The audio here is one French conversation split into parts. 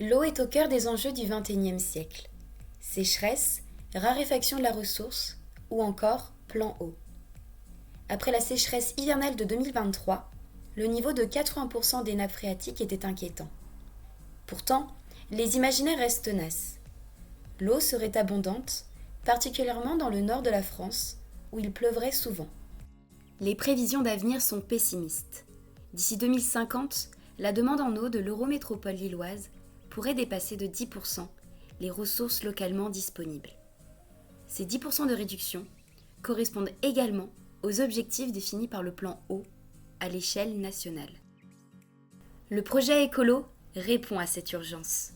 L'eau est au cœur des enjeux du XXIe siècle. Sécheresse, raréfaction de la ressource ou encore plan eau. Après la sécheresse hivernale de 2023, le niveau de 80% des nappes phréatiques était inquiétant. Pourtant, les imaginaires restent tenaces. L'eau serait abondante, particulièrement dans le nord de la France, où il pleuvrait souvent. Les prévisions d'avenir sont pessimistes. D'ici 2050, la demande en eau de l'Eurométropole lilloise pourrait dépasser de 10% les ressources localement disponibles. Ces 10% de réduction correspondent également aux objectifs définis par le plan eau à l'échelle nationale. Le projet écolo répond à cette urgence.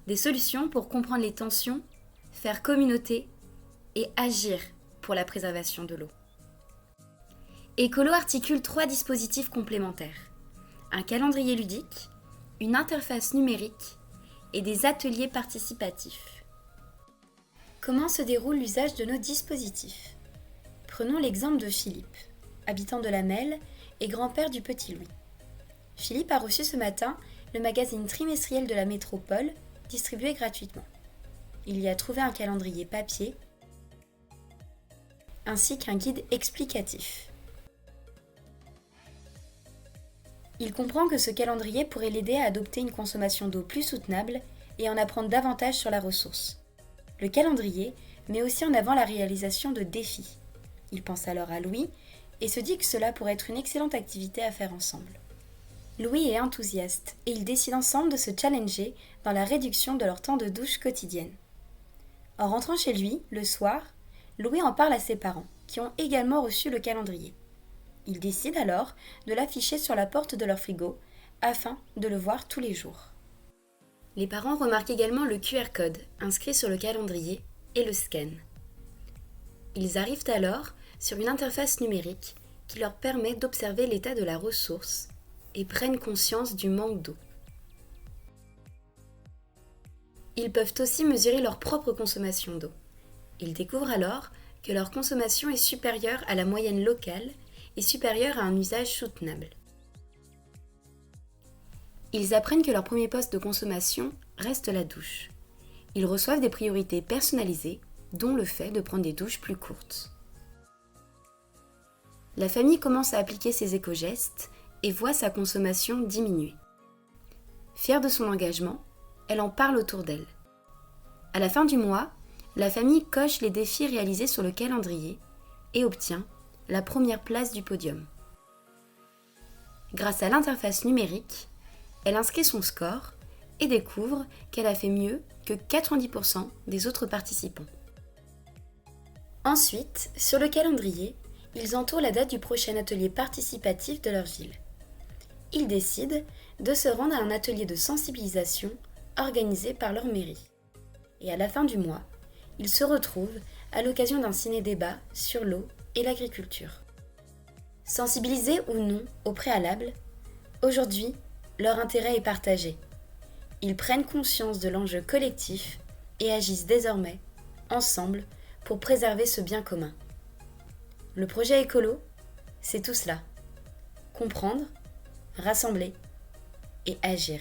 Des solutions pour comprendre les tensions, faire communauté et agir pour la préservation de l'eau. Écolo articule 3 dispositifs complémentaires. Un calendrier ludique, une interface numérique et des ateliers participatifs. Comment se déroule l'usage de nos dispositifs ? Prenons l'exemple de Philippe, habitant de la Melle et grand-père du petit Louis. Philippe a reçu ce matin le magazine trimestriel de la métropole, distribué gratuitement. Il y a trouvé un calendrier papier ainsi qu'un guide explicatif. Il comprend que ce calendrier pourrait l'aider à adopter une consommation d'eau plus soutenable et en apprendre davantage sur la ressource. Le calendrier met aussi en avant la réalisation de défis. Il pense alors à Louis et se dit que cela pourrait être une excellente activité à faire ensemble. Louis est enthousiaste et ils décident ensemble de se challenger dans la réduction de leur temps de douche quotidienne. En rentrant chez lui, le soir, Louis en parle à ses parents, qui ont également reçu le calendrier. Ils décident alors de l'afficher sur la porte de leur frigo, afin de le voir tous les jours. Les parents remarquent également le QR code inscrit sur le calendrier et le scannent. Ils arrivent alors sur une interface numérique qui leur permet d'observer l'état de la ressource et prennent conscience du manque d'eau. Ils peuvent aussi mesurer leur propre consommation d'eau. Ils découvrent alors que leur consommation est supérieure à la moyenne locale et supérieure à un usage soutenable. Ils apprennent que leur premier poste de consommation reste la douche. Ils reçoivent des priorités personnalisées, dont le fait de prendre des douches plus courtes. La famille commence à appliquer ces éco-gestes et voit sa consommation diminuer. Fière de son engagement, elle en parle autour d'elle. À la fin du mois, la famille coche les défis réalisés sur le calendrier et obtient la première place du podium. Grâce à l'interface numérique, elle inscrit son score et découvre qu'elle a fait mieux que 90% des autres participants. Ensuite, sur le calendrier, ils entourent la date du prochain atelier participatif de leur ville. Ils décident de se rendre à un atelier de sensibilisation organisé par leur mairie. Et à la fin du mois, ils se retrouvent à l'occasion d'un ciné-débat sur l'eau et l'agriculture. Sensibilisés ou non au préalable, aujourd'hui, leur intérêt est partagé. Ils prennent conscience de l'enjeu collectif et agissent désormais, ensemble, pour préserver ce bien commun. Le projet écolo, c'est tout cela. Comprendre, rassembler et agir.